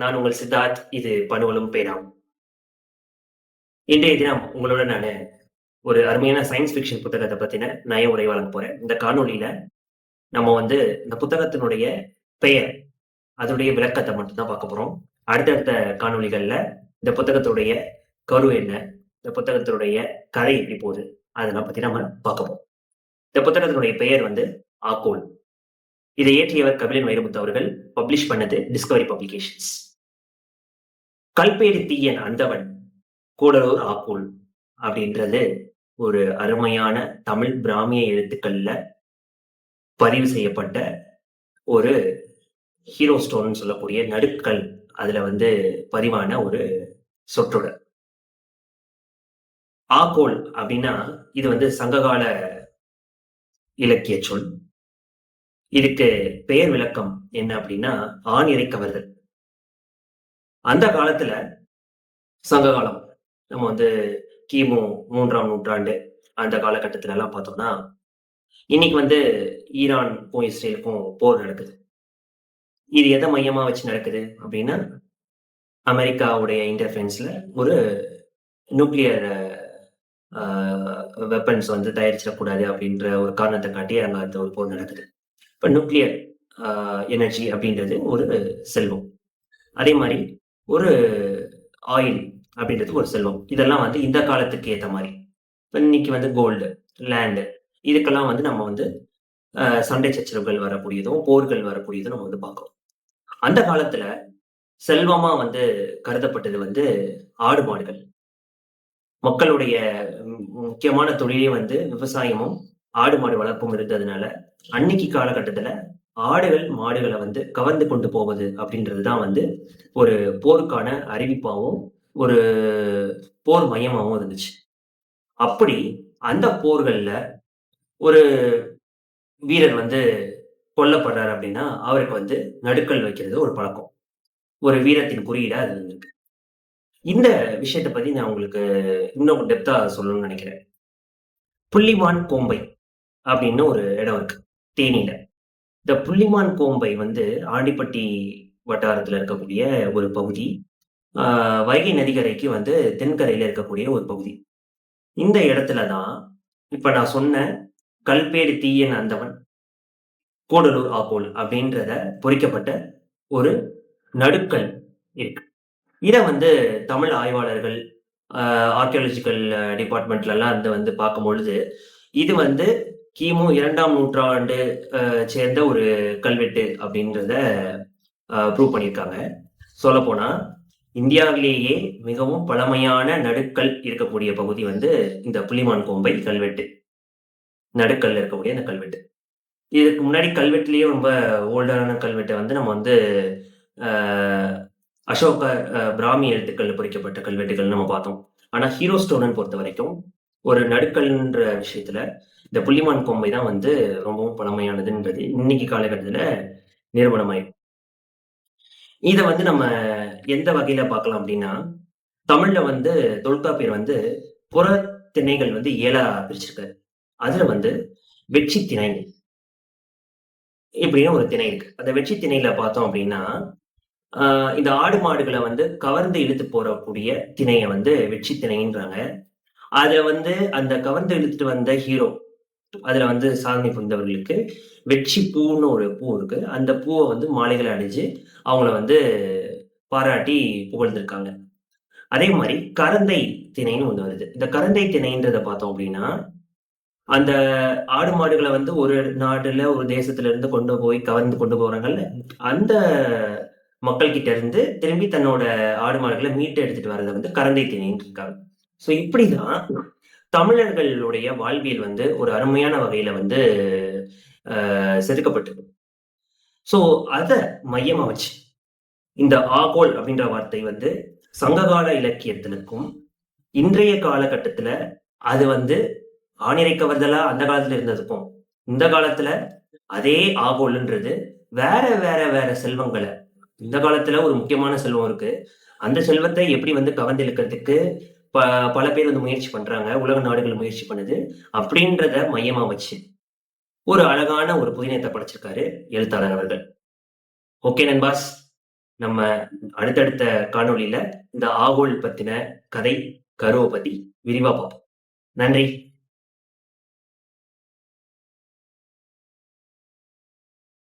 நான் உங்கள் சித்தார்த். இது பணுவலும் பேராம். இன்றைய தினம் உங்களோட நான் ஒரு அருமையான சயின்ஸ் ஃபிக்ஷன் புத்தகத்தை பத்தின நய உரை வழங்க போறேன். இந்த காணொளியில நம்ம இந்த புத்தகத்தினுடைய பெயர், அதனுடைய விளக்கத்தை மட்டும்தான் பார்க்க போறோம். அடுத்தடுத்த காணொளிகள்ல இந்த புத்தகத்துடைய கரு என்ன, இந்த புத்தகத்தினுடைய கதை எப்படி போகுது, அதெல்லாம் பத்தி நம்ம பார்க்க போறோம். இந்த புத்தகத்தினுடைய பெயர் ஆக்கோல். இதை இயற்றியவர் கபிலன் வைரமுத்து அவர்கள். பப்ளிஷ் பண்ணது டிஸ்கவரி பப்ளிகேஷன்ஸ். கல்பேடி தீயன் அந்தவன் கூடலூர் ஆக்கூல் அப்படின்றது ஒரு அருமையான தமிழ் பிராமிய எழுத்துக்கள்ல பதிவு செய்யப்பட்ட ஒரு ஹீரோ ஸ்டோன் சொல்லக்கூடிய நடுக்கல், அதுல பதிவான ஒரு சொற்றொடர். ஆக்கோல் அப்படின்னா இது சங்ககால இலக்கிய சொல். இதுக்கு பெயர் விளக்கம் என்ன அப்படின்னா ஆண் இறை கவர்தல். அந்த காலத்துல சங்ககாலம், நம்ம கிமு 3ஆம் நூற்றாண்டு அந்த காலகட்டத்துல எல்லாம் பார்த்தோம்னா, இன்னைக்கு ஈரானுக்கும் இஸ்ரேலுக்கும் போர் நடக்குது. இது எதை மையமா வச்சு நடக்குது அப்படின்னா, அமெரிக்காவுடைய இன்டர்ஃபெரன்ஸ்ல ஒரு நியூக்ளியர் வெப்பன்ஸ் தயாரிச்சிடக்கூடாது அப்படின்ற ஒரு காரணத்தை காட்டி அங்க அந்த ஒரு போர் நடக்குது. இப்ப நியூக்ளியர் எனர்ஜி அப்படின்றது ஒரு செல்வம். அதே மாதிரி ஒரு ஆயில் அப்படின்றது ஒரு செல்வம். இதெல்லாம் இந்த காலத்துக்கு ஏத்த மாதிரி. இப்ப இன்னைக்கு கோல்டு, லேண்டு, இதுக்கெல்லாம் நம்ம சண்டை சச்சரவுகள் வரக்கூடியதும், போர்கள் வரக்கூடியதும் நம்ம பார்க்கிறோம். அந்த காலத்துல செல்வமா கருதப்பட்டது ஆடு மாடுகள். மக்களுடைய முக்கியமான தொழிலே விவசாயமும் ஆடு மாடு வளர்ப்பும் இருந்ததுனால, அன்னைக்கு காலகட்டத்துல ஆடுகள் மாடுகளை கவர்ந்து கொண்டு போவது அப்படின்றதுதான் ஒரு போருக்கான அறிவிப்பாவும் ஒரு போர் மையமாகவும் இருந்துச்சு. அப்படி அந்த போர்கள்ல ஒரு வீரர் கொல்லப்படுறாரு அப்படின்னா, அவருக்கு நடுக்கல் வைக்கிறது ஒரு பழக்கம். ஒரு வீரத்தின் குறியீடா அது இருக்கு. இந்த விஷயத்த பத்தி நான் உங்களுக்கு இன்னும் டெப்த்தா சொல்லணும்னு நினைக்கிறேன். புள்ளிமான் கோம்பை அப்படின்னு ஒரு இடம் இருக்கு தேனியில. இந்த புள்ளிமான் கோம்பை ஆண்டிப்பட்டி வட்டாரத்துல இருக்கக்கூடிய ஒரு பகுதி. வைகை நதிக்கரைக்கு தென்கரையில இருக்கக்கூடிய ஒரு பகுதி. இந்த இடத்துல தான் இப்ப நான் சொன்ன கல்பேடு தீயன் அந்தவன் கூடலூர் ஆக்கோல் அப்படின்றத பொறிக்கப்பட்ட ஒரு நடுக்கல் இருக்கு. இத தமிழ் ஆய்வாளர்கள், ஆர்க்கியாலஜிக்கல் டிபார்ட்மெண்ட்ல எல்லாம் பார்க்கும் பொழுது, இது கிமு 2ஆம் நூற்றாண்டு சேர்ந்த ஒரு கல்வெட்டு அப்படின்றத ப்ரூவ் பண்ணியிருக்காங்க. சொல்லப்போனா இந்தியாவிலேயே மிகவும் பழமையான நடுக்கல் இருக்கக்கூடிய பகுதி இந்த புள்ளிமான் கோம்பை கல்வெட்டு. நடுக்கல்ல இருக்கக்கூடிய அந்த கல்வெட்டு. இதுக்கு முன்னாடி கல்வெட்டுலயே ரொம்ப ஓல்டான கல்வெட்டை நம்ம அசோக பிராமி எழுத்துக்கள்ல பொறிக்கப்பட்ட கல்வெட்டுகள் நம்ம பார்த்தோம். ஆனா ஹீரோ ஸ்டோன் பொறுத்த வரைக்கும் ஒரு நடுக்கல்ன்ற விஷயத்துல இந்த புள்ளிமான் கோம்பை தான் ரொம்பவும் பழமையானதுன்றது இன்னைக்கு காலகட்டத்துல நிரூபணமாயிருக்கு. இத நம்ம எந்த வகையில பார்க்கலாம் அப்படின்னா, தமிழ்ல தொல்காப்பியர் புற திணைகள் 7ஆ பிரிச்சிருக்காரு. அதுல வெட்சி திணை இப்படின்னு ஒரு திணை இருக்கு. அந்த வெட்சி திணையில பார்த்தோம் அப்படின்னா, இந்த ஆடு மாடுகளை கவர்ந்து இழுத்து போறக்கூடிய திணைய வெட்சி திணைன்றாங்க. அதுல அந்த கவர்ந்து இழுத்துட்டு வந்த ஹீரோ, அதுல சாதனை புரிந்தவர்களுக்கு வெட்சி பூன்னு ஒரு பூ இருக்கு. அந்த பூவ மாலைகளை அணிஞ்சு அவங்கள பாராட்டி புகழ்ந்திருக்காங்க. அதே மாதிரி கரந்தை திணைன்னு ஒண்ணு வருது. இந்த கரந்தை திணைன்றத பார்த்தோம் அப்படின்னா, அந்த ஆடு மாடுகளை ஒரு நாடுல, ஒரு தேசத்துல இருந்து கொண்டு போய் கவர்ந்து கொண்டு போறாங்கல்ல, அந்த மக்கள் கிட்ட இருந்து திரும்பி தன்னோட ஆடு மாடுகளை மீட்டு எடுத்துட்டு வர்றத கரந்தை திணைன்னு இருக்காங்க. சோ இப்படிதான் தமிழர்களுடைய வாழ்வியல் ஒரு அருமையான வகையில செதுக்கப்பட்டிருக்கு. சோ அத மையமா வச்சு இந்த ஆகோல் அப்படின்ற வார்த்தை சங்ககால இலக்கியத்திற்கும் இன்றைய காலகட்டத்துல அது ஆணிரை கவர்தலா அந்த காலத்துல இருந்ததுக்கும் இந்த காலத்துல அதே ஆகோல்ன்றது வேற வேற வேற செல்வங்களை, இந்த காலத்துல ஒரு முக்கியமான செல்வம் இருக்கு. அந்த செல்வத்தை எப்படி கவர்ந்து இழுக்கிறதுக்கு பல பேர் முயற்சி பண்றாங்க. உலக நாடுகள் முயற்சி பண்ணுது. அப்படின்றத மையமா வச்சு ஒரு அழகான ஒரு புதினத்தை படைச்சிருக்காரு எழுத்தாளர் அவர்கள். ஓகே நண்பாஸ். நம்ம அடுத்தடுத்த காணொளியில இந்த ஆகோல் பத்தின கதை, கருவ பத்தி விரிவா பார்ப்போம். நன்றி.